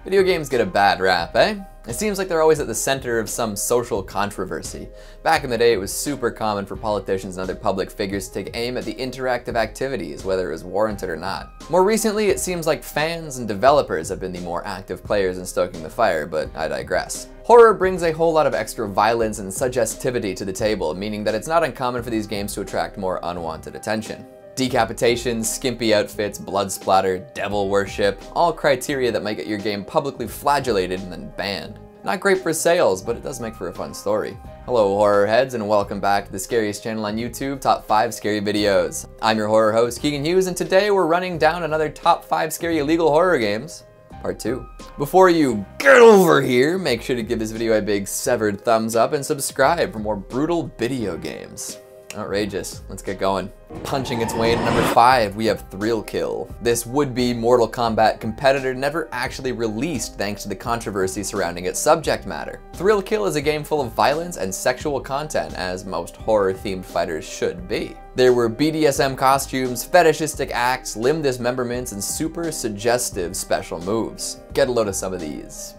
Video games get a bad rap, eh? It seems like they're always at the center of some social controversy. Back in the day, it was super common for politicians and other public figures to take aim at the interactive activities, whether it was warranted or not. More recently, it seems like fans and developers have been the more active players in stoking the fire, but I digress. Horror brings a whole lot of extra violence and suggestivity to the table, meaning that it's not uncommon for these games to attract more unwanted attention. Decapitations, skimpy outfits, blood splatter, devil worship, all criteria that might get your game publicly flagellated and then banned. Not great for sales, but it does make for a fun story. Hello horror heads, and welcome back to the scariest channel on YouTube, Top 5 Scary Videos. I'm your horror host, Keegan Hughes, and today we're running down another Top 5 Scary Illegal Horror Games, Part 2. Before you get over here, make sure to give this video a big severed thumbs up and subscribe for more brutal video games. Outrageous. Let's get going. Punching its way into number 5, we have Thrill Kill. This would-be Mortal Kombat competitor never actually released thanks to the controversy surrounding its subject matter. Thrill Kill is a game full of violence and sexual content, as most horror-themed fighters should be. There were BDSM costumes, fetishistic acts, limb dismemberments, and super suggestive special moves. Get a load of some of these.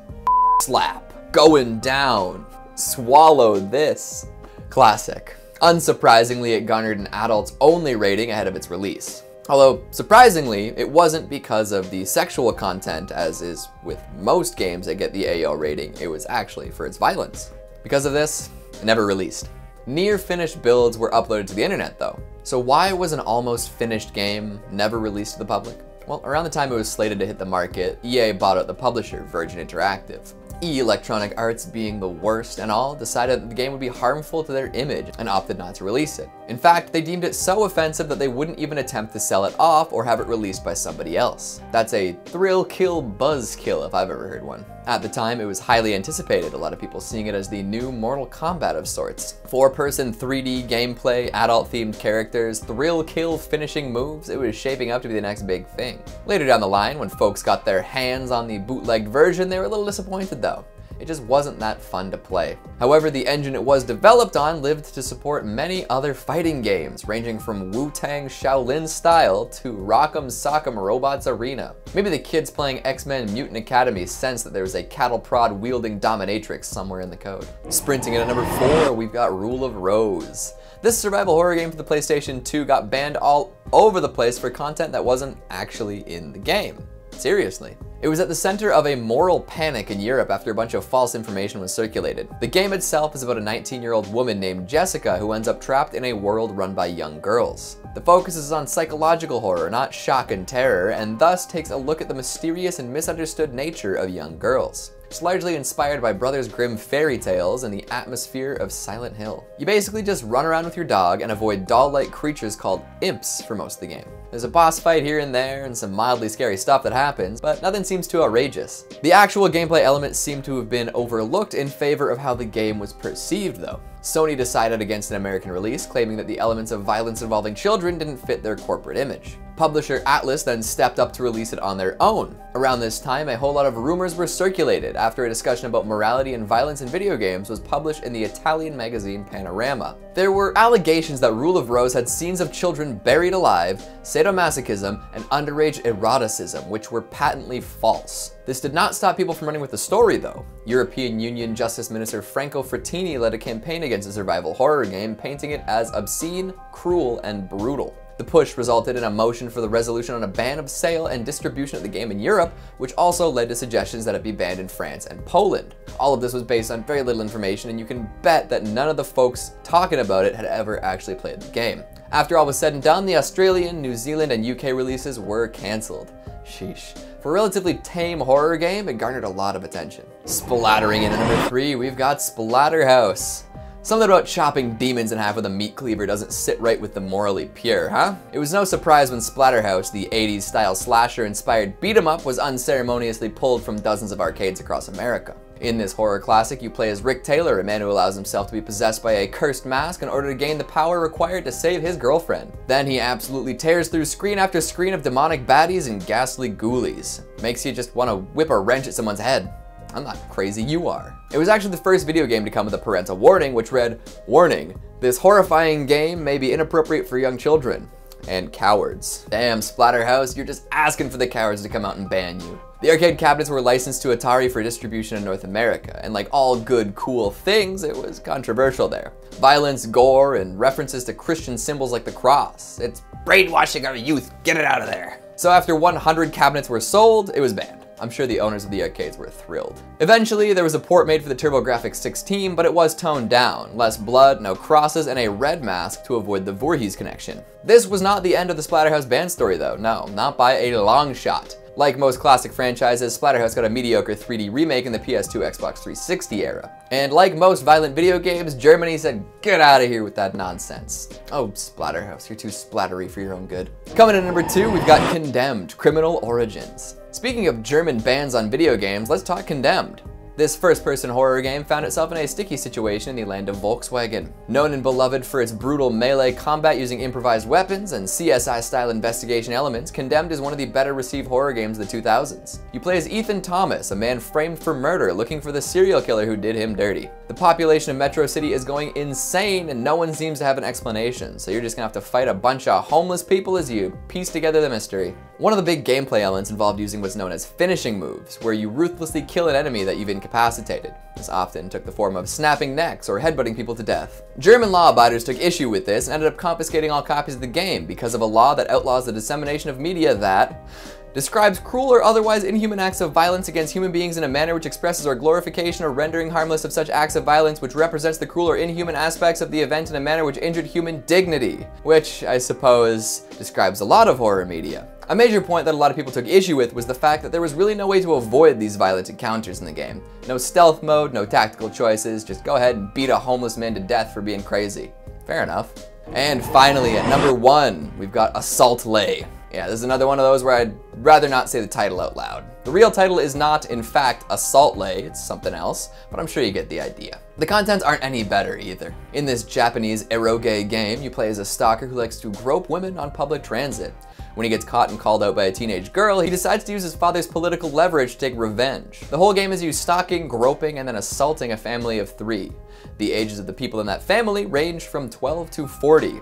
Slap. Going down. Swallow this. Classic. Unsurprisingly, it garnered an adults-only rating ahead of its release. Although, surprisingly, it wasn't because of the sexual content, as is with most games that get the AO rating, it was actually for its violence. Because of this, it never released. Near-finished builds were uploaded to the internet, though. So why was an almost finished game never released to the public? Well, around the time it was slated to hit the market, EA bought out the publisher, Virgin Interactive. Electronic Arts, being the worst and all, decided that the game would be harmful to their image and opted not to release it. In fact, they deemed it so offensive that they wouldn't even attempt to sell it off or have it released by somebody else. That's a thrill kill buzz kill if I've ever heard one. At the time, it was highly anticipated, a lot of people seeing it as the new Mortal Kombat of sorts. 4-person 3D gameplay, adult-themed characters, thrill kill finishing moves, it was shaping up to be the next big thing. Later down the line, when folks got their hands on the bootlegged version, they were a little disappointed though. It just wasn't that fun to play. However, the engine it was developed on lived to support many other fighting games, ranging from Wu-Tang Shaolin Style to Rock'em Sock'em Robots Arena. Maybe the kids playing X-Men Mutant Academy sensed that there was a cattle prod wielding dominatrix somewhere in the code. Sprinting in at number 4, we've got Rule of Rose. This survival horror game for the PlayStation 2 got banned all over the place for content that wasn't actually in the game. Seriously. It was at the center of a moral panic in Europe after a bunch of false information was circulated. The game itself is about a 19-year-old woman named Jessica who ends up trapped in a world run by young girls. The focus is on psychological horror, not shock and terror, and thus takes a look at the mysterious and misunderstood nature of young girls. It's largely inspired by Brothers Grimm fairy tales and the atmosphere of Silent Hill. You basically just run around with your dog and avoid doll-like creatures called imps for most of the game. There's a boss fight here and there and some mildly scary stuff that happens, but nothing seems too outrageous. The actual gameplay elements seem to have been overlooked in favor of how the game was perceived though. Sony decided against an American release, claiming that the elements of violence involving children didn't fit their corporate image. Publisher Atlas then stepped up to release it on their own. Around this time, a whole lot of rumors were circulated after a discussion about morality and violence in video games was published in the Italian magazine Panorama. There were allegations that Rule of Rose had scenes of children buried alive, sadomasochism, and underage eroticism, which were patently false. This did not stop people from running with the story though. European Union Justice Minister Franco Frattini led a campaign against the survival horror game, painting it as obscene, cruel, and brutal. The push resulted in a motion for the resolution on a ban of sale and distribution of the game in Europe, which also led to suggestions that it be banned in France and Poland. All of this was based on very little information, and you can bet that none of the folks talking about it had ever actually played the game. After all was said and done, the Australian, New Zealand, and UK releases were cancelled. Sheesh. For a relatively tame horror game, it garnered a lot of attention. Splattering in at number 3, we've got Splatterhouse. Something about chopping demons in half with a meat cleaver doesn't sit right with the morally pure, huh? It was no surprise when Splatterhouse, the 80s style slasher-inspired beat-em-up, was unceremoniously pulled from dozens of arcades across America. In this horror classic, you play as Rick Taylor, a man who allows himself to be possessed by a cursed mask in order to gain the power required to save his girlfriend. Then he absolutely tears through screen after screen of demonic baddies and ghastly ghoulies. Makes you just want to whip a wrench at someone's head. I'm not crazy, you are. It was actually the first video game to come with a parental warning, which read, "Warning, this horrifying game may be inappropriate for young children and cowards." Damn, Splatterhouse, you're just asking for the cowards to come out and ban you. The arcade cabinets were licensed to Atari for distribution in North America, and like all good, cool things, it was controversial there. Violence, gore, and references to Christian symbols like the cross. It's brainwashing our youth, get it out of there. So after 100 cabinets were sold, it was banned. I'm sure the owners of the arcades were thrilled. Eventually, there was a port made for the TurboGrafx 16, but it was toned down. Less blood, no crosses, and a red mask to avoid the Voorhees connection. This was not the end of the Splatterhouse ban story though, no, not by a long shot. Like most classic franchises, Splatterhouse got a mediocre 3D remake in the PS2 Xbox 360 era. And like most violent video games, Germany said, get out of here with that nonsense. Oh, Splatterhouse, you're too splattery for your own good. Coming in at number 2, we've got Condemned, Criminal Origins. Speaking of German bans on video games, let's talk Condemned. This first-person horror game found itself in a sticky situation in the land of Volkswagen. Known and beloved for its brutal melee combat using improvised weapons and CSI-style investigation elements, Condemned is one of the better-received horror games of the 2000s. You play as Ethan Thomas, a man framed for murder, looking for the serial killer who did him dirty. The population of Metro City is going insane and no one seems to have an explanation, so you're just gonna have to fight a bunch of homeless people as you piece together the mystery. One of the big gameplay elements involved using what's known as finishing moves, where you ruthlessly kill an enemy that you've incapacitated. This often took the form of snapping necks or headbutting people to death. German law abiders took issue with this and ended up confiscating all copies of the game because of a law that outlaws the dissemination of media that describes cruel or otherwise inhuman acts of violence against human beings in a manner which expresses or glorification or rendering harmless of such acts of violence which represents the cruel or inhuman aspects of the event in a manner which injured human dignity, which I suppose describes a lot of horror media. A major point that a lot of people took issue with was the fact that there was really no way to avoid these violent encounters in the game. No stealth mode, no tactical choices, just go ahead and beat a homeless man to death for being crazy. Fair enough. And finally, at number 1, we've got Assault Lay. Yeah, this is another one of those where I'd rather not say the title out loud. The real title is not, in fact, Assault Lay, it's something else, but I'm sure you get the idea. The contents aren't any better either. In this Japanese eroge game, you play as a stalker who likes to grope women on public transit. When he gets caught and called out by a teenage girl, he decides to use his father's political leverage to take revenge. The whole game is you stalking, groping, and then assaulting a family of 3. The ages of the people in that family range from 12 to 40.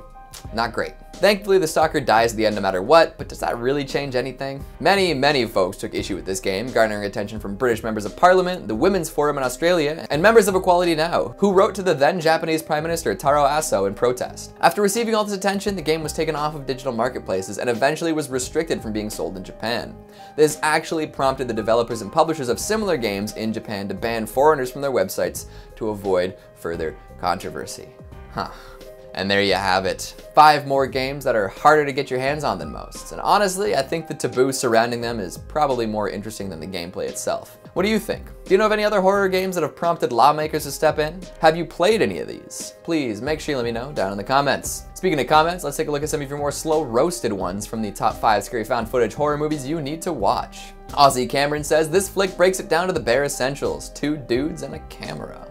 Not great. Thankfully, the stalker dies at the end no matter what, but does that really change anything? Many folks took issue with this game, garnering attention from British members of Parliament, the Women's Forum in Australia, and members of Equality Now, who wrote to the then Japanese Prime Minister Taro Aso in protest. After receiving all this attention, the game was taken off of digital marketplaces and eventually was restricted from being sold in Japan. This actually prompted the developers and publishers of similar games in Japan to ban foreigners from their websites to avoid further controversy. Huh. And there you have it. 5 more games that are harder to get your hands on than most. And honestly, I think the taboo surrounding them is probably more interesting than the gameplay itself. What do you think? Do you know of any other horror games that have prompted lawmakers to step in? Have you played any of these? Please make sure you let me know down in the comments. Speaking of comments, let's take a look at some of your more slow roasted ones from the top 5 scary found footage horror movies you need to watch. Aussie Cameron says, this flick breaks it down to the bare essentials. 2 dudes and a camera.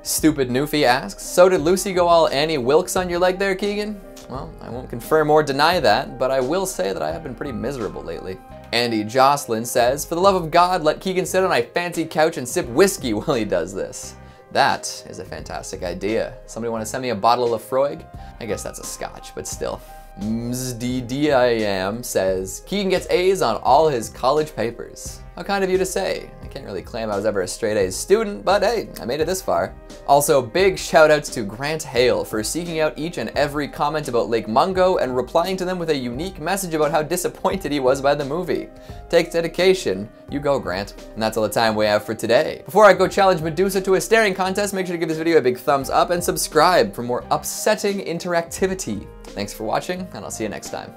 Stupid Newfie asks, so did Lucy go all Annie Wilkes on your leg there, Keegan? Well, I won't confirm or deny that, but I will say that I have been pretty miserable lately. Andy Jocelyn says, for the love of God, let Keegan sit on a fancy couch and sip whiskey while he does this. That is a fantastic idea. Somebody want to send me a bottle of Lafroig? I guess that's a scotch, but still. MZDDIAM says, Keegan gets A's on all his college papers. How kind of you to say. I can't really claim I was ever a straight A's student, but hey, I made it this far. Also, big shout outs to Grant Hale for seeking out each and every comment about Lake Mungo and replying to them with a unique message about how disappointed he was by the movie. Takes dedication. You go, Grant. And that's all the time we have for today. Before I go challenge Medusa to a staring contest, make sure to give this video a big thumbs up and subscribe for more upsetting interactivity. Thanks for watching, and I'll see you next time.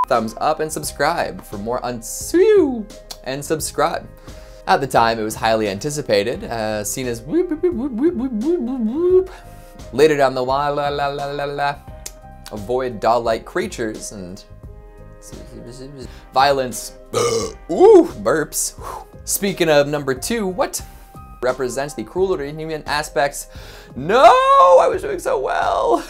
Thumbs up and subscribe for more and subscribe. At the time, it was highly anticipated, seen as whoop, whoop, whoop, whoop, whoop, whoop, whoop, whoop. Later down the line, avoid doll-like creatures and violence. Ooh, burps. Speaking of number 2, what represents the cruel or inhuman aspects? No, I was doing so well.